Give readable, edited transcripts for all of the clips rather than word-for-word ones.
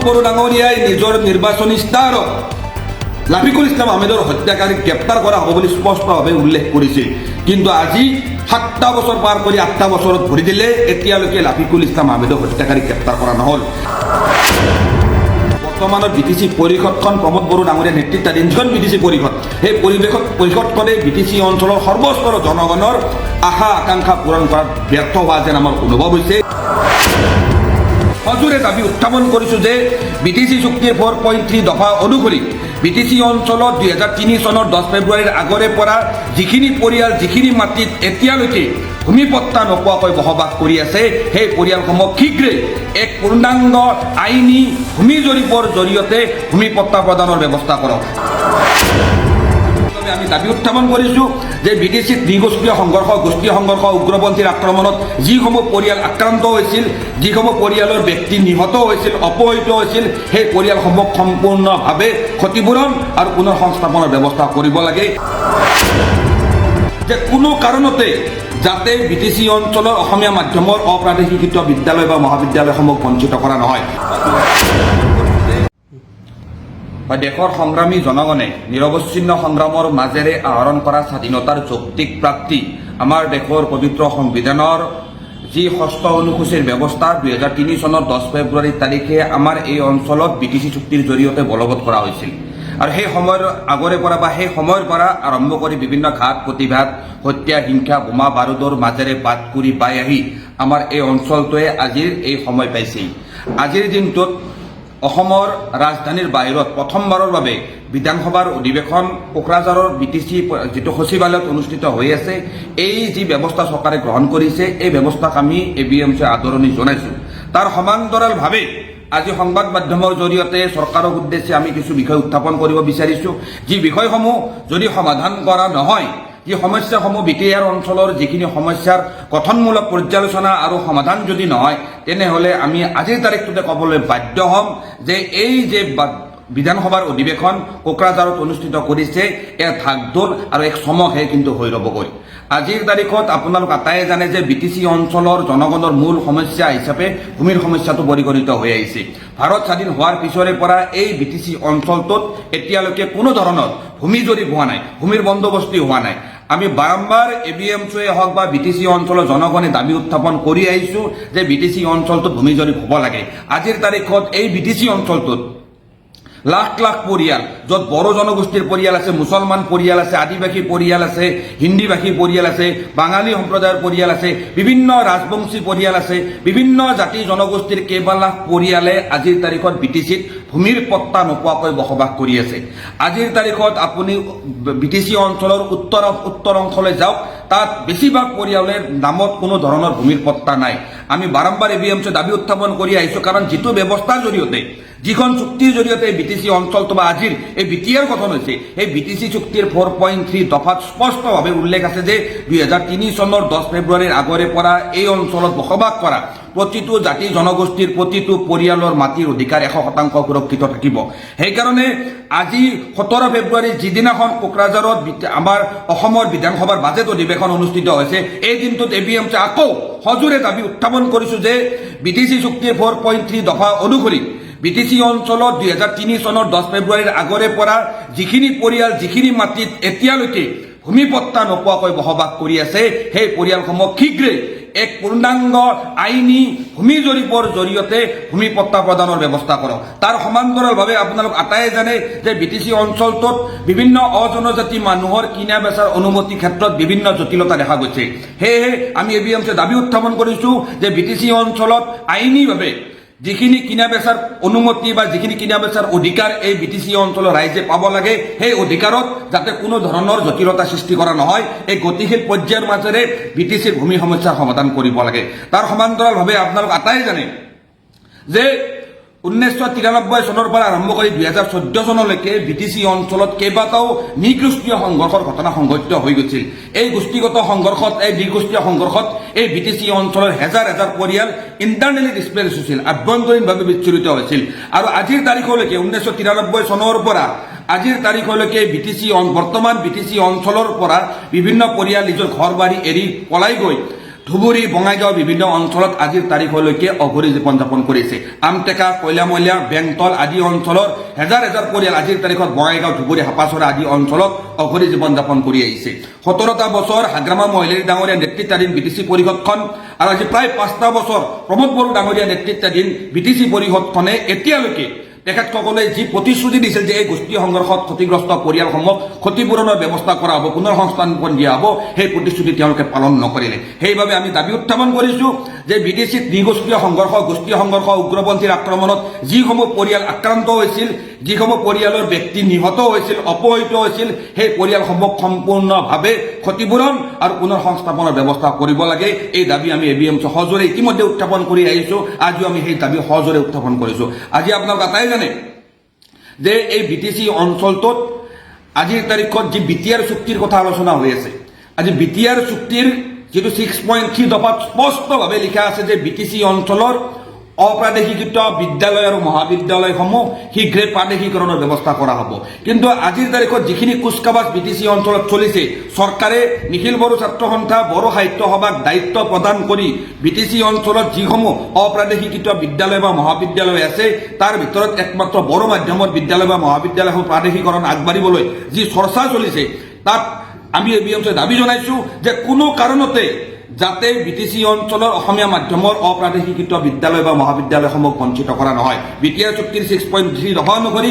বড়ো ডাঙৰীয়াই নিজৰ নিৰ্বাচনী ষ্টাৰত লাফিকুল ইছলাম আহমেদৰ হত্যাকাৰীক গ্ৰেপ্তাৰ কৰা হ'ব বুলি স্পষ্টভাৱে উল্লেখ কৰিছিল। কিন্তু আজি 7টা বছৰ পাৰ কৰি 8টা বছৰত ভৰি দিলে এতিয়ালৈকে লাফিকুল ইছলাম আহমেদৰ হত্যাকাৰীক গ্ৰেপ্তাৰ কৰা নহ'ল। বৰ্তমানৰ বিটিচি পৰিষদখন প্ৰমোদ বড়ো ডাঙৰীয়াৰ নেতৃত্বাধীন যিখন বিটিচি পৰিষদ, সেই পৰিষদখনে বিটিচি অঞ্চলৰ সৰ্বস্তৰৰ জনগণৰ আশা আকাংক্ষা পূৰণ কৰাত ব্যৰ্থ হোৱা যেন আমাৰ অনুভৱ হৈছে। সজোৰে দাবী উত্থাপন কৰিছোঁ যে বিটিচি চুক্তিৰ 4.3 দফা অনুসৰি বিটিচি অঞ্চলত 2003 চনৰ 10 ফেব্ৰুৱাৰীৰ আগৰে পৰা যিখিনি পৰিয়াল যিখিনি মাটিত এতিয়ালৈকে ভূমিপট্টা নোপোৱাকৈ বসবাস কৰি আছে, সেই পৰিয়ালসমূহ শীঘ্ৰে এক পূৰ্ণাংগ আইনী ভূমি জৰীপৰ জৰিয়তে ভূমিপট্টা প্ৰদানৰ ব্যৱস্থা কৰক। আমি দাবী উত্থাপন কৰিছোঁ যে বিটিচিত দ্বিগোষ্ঠীয় সংঘৰ্ষ, গোষ্ঠীয় সংঘৰ্ষ, উগ্ৰপন্থীৰ আক্ৰমণত যিসমূহ পৰিয়াল আক্ৰান্ত হৈছিল, যিসমূহ পৰিয়ালৰ ব্যক্তি নিহত হৈছিল, অপহৃত হৈছিল, সেই পৰিয়ালসমূহ সম্পূৰ্ণভাৱে ক্ষতিপূৰণ আৰু পুনৰ সংস্থাপনৰ ব্যৱস্থা কৰিব লাগে। যে কোনো কাৰণতে যাতে বিটিচি অঞ্চলৰ অসমীয়া মাধ্যমৰ অপ্ৰাদেশিকৃত বিদ্যালয় বা মহাবিদ্যালয়সমূহ বঞ্চিত কৰা নহয়। দেশৰ সংগ্ৰামী জনগণে নিৰৱচ্ছিন্ন সংগ্ৰামৰ মাজেৰে আহৰণ কৰা স্বাধীনতাৰ যৌক্তিক প্ৰাপ্তি আমাৰ দেশৰ পবিত্ৰ সংবিধানৰ যি 6ষ্ঠ অনুসূচীৰ ব্যৱস্থা 2003 চনৰ 10 ফেব্ৰুৱাৰী তাৰিখে আমাৰ এই অঞ্চলত বিটিচি চুক্তিৰ জৰিয়তে বলবৎ কৰা হৈছিল। আৰু সেই সময়ৰ আগৰে পৰা বা সেই সময়ৰ পৰা আৰম্ভ কৰি বিভিন্ন ঘাত প্ৰতিঘাত, হত্যা, হিংসা, বোমা বাৰুদৰ মাজেৰে বাট কৰি বাই আহি আমাৰ এই অঞ্চলটোৱে আজিৰ এই সময় পাইছে। আজিৰ দিনটোত অসমৰ ৰাজধানীৰ বাহিৰত প্ৰথমবাৰৰ বাবে বিধানসভাৰ অধিৱেশন কোকৰাঝাৰৰ বিটিচি যিটো সচিবালয়ত অনুষ্ঠিত হৈ আছে, এই যি ব্যৱস্থা চৰকাৰে গ্ৰহণ কৰিছে, এই ব্যৱস্থাক আমি ABMC আদৰণি জনাইছোঁ। তাৰ সমান্তৰালভাৱে আজি সংবাদ মাধ্যমৰ জৰিয়তে চৰকাৰৰ উদ্দেশ্যে আমি কিছু বিষয় উত্থাপন কৰিব বিচাৰিছোঁ, যি বিষয়সমূহ যদি সমাধান কৰা নহয়, যি সমস্যাসমূহ বিটিআৰ অঞ্চলৰ যিখিনি সমস্যাৰ গঠনমূলক পৰ্যালোচনা আৰু সমাধান যদি নহয়, তেনেহ'লে আমি আজিৰ তাৰিখটোতে ক'বলৈ বাধ্য হ'ম যে এই যে বিধানসভাৰ অধিৱেশন কোকৰাঝাৰত অনুষ্ঠিত কৰিছে, এয়া ঢাকঢোল আৰু এক চমকহে কিন্তু হৈ ৰ'বগৈ। আজিৰ তাৰিখত আপোনালোক আটায়ে জানে যে বিটিচি অঞ্চলৰ জনগণৰ মূল সমস্যা হিচাপে ভূমিৰ সমস্যাটো পৰিগণিত হৈ আহিছে। ভাৰত স্বাধীন হোৱাৰ পিছৰে পৰা এই বিটিচি অঞ্চলটোত এতিয়ালৈকে কোনো ধৰণৰ ভূমি জৰীপ হোৱা নাই, ভূমিৰ বন্দোবস্তি হোৱা নাই। আমি বাৰম্বাৰ ABMCয়ে হওক বা বিটিচি অঞ্চলৰ জনগণে দাবী উত্থাপন কৰি আহিছোঁ যে বিটিচি অঞ্চলটোত ভূমি জৰীপ হ'ব লাগে। আজিৰ তাৰিখত এই বিটিচি অঞ্চলটোত লাখ লাখ পৰিয়াল, য'ত বড়ো জনগোষ্ঠীৰ পৰিয়াল আছে, মুছলমান পৰিয়াল আছে, আদিবাসী পৰিয়াল আছে, হিন্দীভাষী পৰিয়াল আছে, বাঙালী সম্প্ৰদায়ৰ পৰিয়াল আছে, বিভিন্ন ৰাজবংশী পৰিয়াল আছে, বিভিন্ন জাতি জনগোষ্ঠীৰ কেইবা লাখ পৰিয়ালে আজিৰ তাৰিখত বিটিচিত ভূমিৰ পট্টা নোপোৱাকৈ বসবাস কৰি আছে। আজিৰ তাৰিখত আপুনি বিটিচি অঞ্চলৰ উত্তৰ অংশলৈ যাওক, তাত বেছিভাগ পৰিয়ালৰ নামত কোনো ধৰণৰ ভূমিৰ পট্টা নাই। আমি বাৰম্বাৰ ABMC দাবী উত্থাপন কৰি আহিছোঁ, কাৰণ যিটো ব্যৱস্থাৰ জৰিয়তে, যিখন চুক্তিৰ জৰিয়তে বিটিচি অঞ্চলটো বা আজিৰ এই বিটিআৰ গঠন হৈছে, এই বিটিচি চুক্তিৰ 4.3 দফাত স্পষ্টভাৱে উল্লেখ আছে যে 2003 চনৰ 10 ফেব্ৰুৱাৰীৰ আগৰে পৰা এই অঞ্চলত বসবাস কৰা প্ৰতিটো জাতি জনগোষ্ঠীৰ প্ৰতিটো পৰিয়ালৰ মাটিৰ অধিকাৰ 100% সুৰক্ষিত থাকিব। সেইকাৰণে আজি 17 ফেব্ৰুৱাৰী যিদিনাখন কোকৰাঝাৰত আমাৰ অসমৰ বিধানসভাৰ বাজেট অধিৱেশন অনুষ্ঠিত হৈছে, এই দিনটোত ABMC আকৌ সজোৰে দাবী উত্থাপন কৰিছোঁ যে বিটিচি চুক্তিৰ 4.3 দফা অনুসৰি বিটিচি অঞ্চলত 2003 চনৰ 10 ফেব্ৰুৱাৰীৰ আগৰে পৰা যিখিনি পৰিয়াল যিখিনি মাটিত এতিয়ালৈকে ভূমিপট্টা নোপোৱাকৈ বসবাস কৰি আছে, সেই পৰিয়ালসমূহ শীঘ্ৰে এক পূৰ্ণাংগ আইনী ভূমি জৰীপৰ জৰিয়তে ভূমিপট্টা প্ৰদানৰ ব্যৱস্থা কৰক। তাৰ সমান্তৰালভাৱে আপোনালোক আটায়ে জানে যে বিটিচি অঞ্চলটোত বিভিন্ন অজনজাতি মানুহৰ কিনা বেচাৰ অনুমতি ক্ষেত্ৰত বিভিন্ন জটিলতা দেখা গৈছে। সেয়েহে আমি ABMC দাবী উত্থাপন কৰিছোঁ যে বিটিচি অঞ্চলত আইনীভাৱে যিখিনি কিনা বেচাৰ অনুমতি বা যিখিনি কিনা বেচাৰ অধিকাৰ এই বিটিচি অঞ্চলৰ ৰাইজে পাব লাগে, সেই অধিকাৰত যাতে কোনো ধৰণৰ জটিলতা সৃষ্টি কৰা নহয়, এই গতিশীল পৰ্যায়ৰ মাজেৰে বিটিচিৰ ভূমি সমস্যাৰ সমাধান কৰিব লাগে। তাৰ সমান্তৰালভাৱে আপোনালোক আটায়ে জানে যে 1993 চনৰ পৰা আৰম্ভ কৰি 2014 চনলৈকে বিটিচি অঞ্চলত কেইবাটাও নৃগোষ্ঠীয় সংঘৰ্ষৰ ঘটনা সংঘটিত হৈ গৈছিল। এই গোষ্ঠীগত সংঘৰ্ষত, এই নৃগোষ্ঠীয় সংঘৰ্ষত এই বিটিচি অঞ্চলৰ হেজাৰ হেজাৰ পৰিয়াল ইণ্টাৰনেলি ডিছপ্লেচ হৈছিল, আভ্যন্তৰীণভাৱে বিচ্ছুৰিত হৈছিল। আৰু আজিৰ তাৰিখলৈকে 1993 চনৰ পৰা আজিৰ তাৰিখলৈকে বৰ্তমান বিটিচি অঞ্চলৰ পৰা বিভিন্ন পৰিয়াল নিজৰ ঘৰ বাৰী এৰি পলাই গৈ ধুবুৰী বঙাইগাঁও বিভিন্ন অঞ্চলত আজিৰ তাৰিখলৈকে অঘৰী জীৱন যাপন কৰিছে। আমটেকা, কয়লামলীয়া, বেংতল আদি অঞ্চলৰ হেজাৰ হেজাৰ পৰিয়াল আজিৰ তাৰিখত বঙাইগাঁও, ধুবুৰী, হাপাচৰা আদি অঞ্চলত অঘৰী জীৱন যাপন কৰি আহিছে। 17টা বছৰ হাগ্ৰামা মহিলাৰী ডাঙৰীয়া নেতৃত্বাধীন বিটিচি পৰিষদখন আৰু আজি প্ৰায় 5টা বছৰ প্ৰমোদ বড়ো ডাঙৰীয়া নেতৃত্বাধীন বিটিচি পৰিষদখনে এতিয়ালৈকে তেখেতসকলে যি প্ৰতিশ্ৰুতি দিছিল যে এই গোষ্ঠী সংঘৰ্ষত ক্ষতিগ্ৰস্ত পৰিয়ালসমূহক ক্ষতিপূৰণৰ ব্যৱস্থা কৰা হ'ব, পুনৰ সংস্থাপন দিয়া হ'ব, সেই প্ৰতিশ্ৰুতি তেওঁলোকে পালন নকৰিলে। সেইবাবে আমি দাবী উত্থাপন কৰিছোঁ যে বিটিচিত নিগোষ্ঠীয় সংঘৰ্ষ, গোষ্ঠী সংঘৰ্ষ, উগ্ৰপন্থীৰ আক্ৰমণত যিসমূহ পৰিয়াল আক্ৰান্ত হৈছিল, যিসমূহ পৰিয়ালৰ ব্যক্তি নিহত হৈছিল, অপহৃত হৈছিল, সেই পৰিয়ালসমূহক সম্পূৰ্ণভাৱে ক্ষতিপূৰণ আৰু পুনৰ সংস্থাপনৰ ব্যৱস্থা কৰিব লাগে। এই দাবী আমি ABMC সজোৰে ইতিমধ্যে উত্থাপন কৰি আহিছোঁ। আজিও আমি সেই দাবী সজোৰে উত্থাপন কৰিছোঁ। আজি আপোনালোক আটাই জানে যে এই বিটিচি অঞ্চলটোত আজিৰ তাৰিখত যি BTR চুক্তিৰ কথা আলোচনা হৈ আছে, আজি BTR চুক্তিৰ যিটো 6.3 দফাত স্পষ্টভাৱে লিখা আছে যে বিটিচি অঞ্চলৰ অপ্ৰাদেশিকৃত বিদ্যালয় আৰু মহাবিদ্যালয়সমূহ শীঘ্ৰে প্ৰাদেশিকৰণৰ ব্যৱস্থা কৰা হ'ব। কিন্তু আজিৰ তাৰিখত যিখিনি কুচকাৱাজ বিটিচি অঞ্চলত চলিছে, চৰকাৰে নিখিল বড়ো ছাত্ৰ সন্থা, বড়ো সাহিত্য সভাক দায়িত্ব প্ৰদান কৰি বিটিচি অঞ্চলত যিসমূহ অপ্ৰাদেশিকৃত বিদ্যালয় বা মহাবিদ্যালয় আছে, তাৰ ভিতৰত একমাত্ৰ বড়ো মাধ্যমৰ বিদ্যালয় বা মহাবিদ্যালয়সমূহ প্ৰাদেশিকৰণ আগবাঢ়িবলৈ যি চৰ্চা চলিছে, তাত আমি ABMC দাবী জনাইছোঁ যে কোনো কাৰণতে যাতে বিটিচি অঞ্চলৰ অসমীয়া মাধ্যমৰ অপ্ৰাদেশিকৃত বিদ্যালয় বা মহাবিদ্যালয়সমূহক বঞ্চিত কৰা নহয়। BTR চুক্তিৰ 6.3 দফা অনুসৰি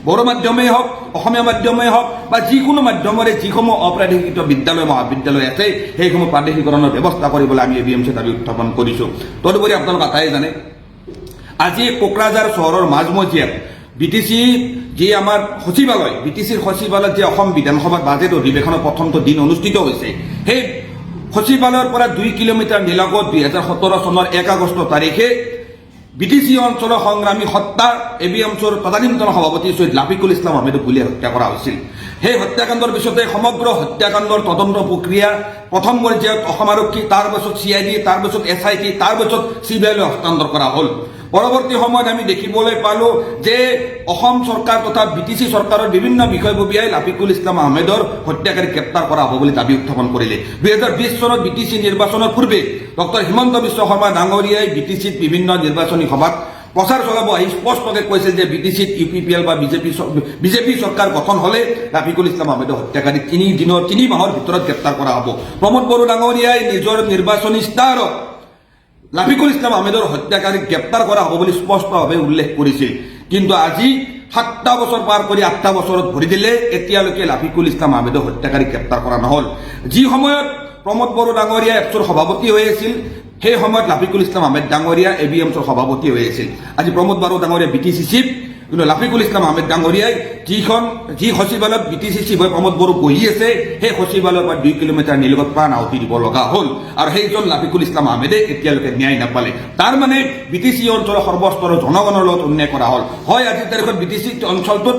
বড়ো মাধ্যমেই হওক, অসমীয়া মাধ্যমেই হওক বা যিকোনো মাধ্যমৰে যিসমূহ অপ্ৰাদেশিকৃত বিদ্যালয় মহাবিদ্যালয় আছে, সেইসমূহ প্ৰাদেশিকৰণৰ ব্যৱস্থা কৰিবলৈ আমি ABMC দাবী উত্থাপন কৰিছোঁ। তদুপৰি আপোনালোক আটাই জানে আজি কোকৰাঝাৰ চহৰৰ মাজমজিয়াত বিটিচি যি আমাৰ সচিবালয়, বিটিচিৰ সচিবালয়ত যে অসম বিধানসভাৰ বাজেট অধিৱেশনৰ প্ৰথমটো দিন অনুষ্ঠিত হৈছে, সেই সচিবালয়ৰ পৰা 2 কিলোমিটাৰ নিলগত 2017 চনৰ 1 আগষ্ট তাৰিখে বিটিচি অঞ্চলৰ সংগ্ৰামী হত্যা ABMCৰ তদানীন্তন সভাপতি চৈয়দ লাফিকুল ইছলাম আহমেদক গুলীয়াই হত্যা কৰা হৈছিল। সেই হত্যাকাণ্ডৰ পিছতে সমগ্ৰ হত্যাকাণ্ডৰ তদন্ত প্ৰক্ৰিয়া প্ৰথম পৰ্যায়ত অসম আৰক্ষী, তাৰ পিছত CID, তাৰ পিছত SIT, তাৰ পিছত CBI লৈ হস্তান্তৰ কৰা হ'ল। পৰৱৰ্তী সময়ত আমি দেখিবলৈ পালোঁ যে অসম চৰকাৰ তথা বিটিচি চৰকাৰৰ বিভিন্ন বিষয়ববীয়াই লাফিকুল ইছলাম আহমেদৰ হত্যাকাৰীক গ্ৰেপ্তাৰ কৰা হ'ব বুলি দাবী উত্থাপন কৰিলে। 2020 চনত বিটিচি নিৰ্বাচনৰ পূৰ্বে ডক্টৰ হিমন্ত বিশ্ব শৰ্মা ডাঙৰীয়াই বিটিচিত বিভিন্ন নিৰ্বাচনী সভাত প্ৰচাৰ চলাব আহি স্পষ্টকৈ কৈছিল যে বিটিচিত UPPL বা বিজেপি চৰকাৰ গঠন হ'লে লাফিকুল ইছলাম আহমেদৰ হত্যাকাৰীক 3 মাহৰ ভিতৰত গ্ৰেপ্তাৰ কৰা হ'ব। প্ৰমোদ বড়ো ডাঙৰীয়াই নিজৰ নিৰ্বাচনী ইস্তাহাৰত লাফিকুল ইছলাম আহমেদৰ হত্যাকাৰীক গ্ৰেপ্তাৰ কৰা হ'ব বুলি স্পষ্টভাৱে উল্লেখ কৰিছিল। কিন্তু আজি 7টা বছৰ পাৰ কৰি 8টা বছৰত ভৰি দিলে এতিয়ালৈকে লাফিকুল ইছলাম আহমেদৰ হত্যাকাৰীক গ্ৰেপ্তাৰ কৰা নহ'ল। যি সময়ত প্ৰমোদ বড়ো ডাঙৰীয়া এপছৰ সভাপতি হৈ আছিল, সেই সময়ত লাফিকুল ইছলাম আহমেদ ডাঙৰীয়া ABMCৰ সভাপতি হৈ আছিল। আজি প্ৰমোদ বড়ো ডাঙৰীয়া বিটিচি চিফ, কিন্তু লাফিকুল ইছলাম আহমেদ ডাঙৰীয়াই যি সচিবালয়ত বিটিচি চিফ হৈ প্ৰমোদ বড়ো বহি আছে, সেই সচিবালয়ৰ পৰা 2 কিলোমিটাৰ নিলগত প্ৰাণ আহুতি দিব লগা হ'ল। আৰু সেইজন লাফিকুল ইছলাম আহমেদে এতিয়ালৈকে ন্যায় নাপালে। তাৰ মানে বিটিচি অঞ্চলৰ সৰ্বস্তৰৰ জনগণৰ লগত অন্যায় কৰা হ'ল। হয়, আজিৰ তাৰিখত বিটিচি অঞ্চলটোত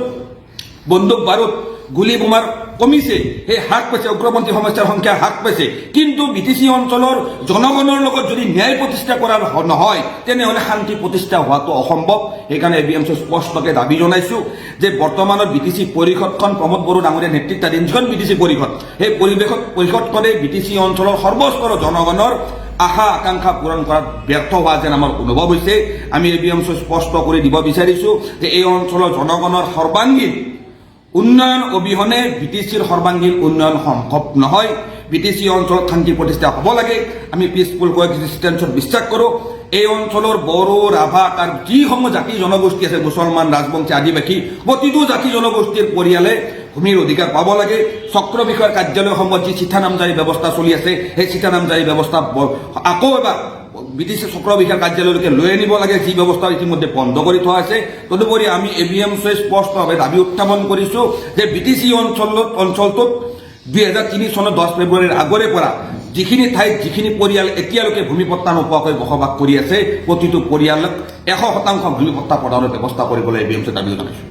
বন্দুক বাৰুদ, গুলী বোমাৰ কমিছে, সেই হ্ৰাস পাইছে, উগ্ৰপন্থী সমস্যাৰ সংখ্যা হ্ৰাস পাইছে। কিন্তু বিটিচি অঞ্চলৰ জনগণৰ লগত যদি ন্যায় প্ৰতিষ্ঠা কৰা নহয়, তেনেহ'লে শান্তি প্ৰতিষ্ঠা হোৱাটো অসম্ভৱ। সেইকাৰণে ABMC স্পষ্টকৈ দাবী জনাইছোঁ যে বৰ্তমানৰ বিটিচি পৰিষদখন প্ৰমোদ বড়ো ডাঙৰীয়া নেতৃত্বাধীন যিখন বিটিচি পৰিষদ, সেই পৰিষদখনে বিটিচি অঞ্চলৰ সৰ্বস্তৰৰ জনগণৰ আশা আকাংক্ষা পূৰণ কৰাত ব্যৰ্থ হোৱা যেন আমাৰ অনুভৱ হৈছে। আমি ABMC স্পষ্ট কৰি দিব বিচাৰিছোঁ যে এই অঞ্চলৰ জনগণৰ সৰ্বাংগীন উন্নয়ন অবিহনে বিটিচিৰ সৰ্বাংগীন উন্নয়ন সম্ভৱ নহয়। বিটিচি অঞ্চলত শান্তি প্ৰতিষ্ঠা হ'ব লাগে। আমি পিচফুল কোএক্সিষ্টেন্সত বিশ্বাস কৰোঁ। এই অঞ্চলৰ বড়ো, ৰাভা, তাৰ যিসমূহ জাতি জনগোষ্ঠী আছে, মুছলমান, ৰাজবংশী, আদিবাসী, প্ৰতিটো জাতি জনগোষ্ঠীৰ পৰিয়ালে ভূমিৰ অধিকাৰ পাব লাগে। চক্ৰ বিষয়ৰ কাৰ্যালয়সমূহত যি চিঠা নামজাৰি ব্যৱস্থা চলি আছে, সেই চিঠা নামজাৰি ব্যৱস্থা আকৌ এবাৰ বিটিচি চক্ৰ বিষয়াৰ কাৰ্যালয়লৈকে লৈ আনিব লাগে, যি ব্যৱস্থা ইতিমধ্যে বন্ধ কৰি থোৱা আছে। তদুপৰি আমি ABMC স্পষ্টভাৱে দাবী উত্থাপন কৰিছোঁ যে বিটিচি অঞ্চলটোত 2003 চনৰ 10 ফেব্ৰুৱাৰীৰ আগৰে পৰা যিখিনি ঠাইত যিখিনি পৰিয়াল এতিয়ালৈকে ভূমিপট্টা নোপোৱাকৈ বসবাস কৰি আছে, প্ৰতিটো পৰিয়ালক 100% ভূমিপট্টা প্ৰদানৰ ব্যৱস্থা কৰিবলৈ ABMC দাবী জনাইছোঁ।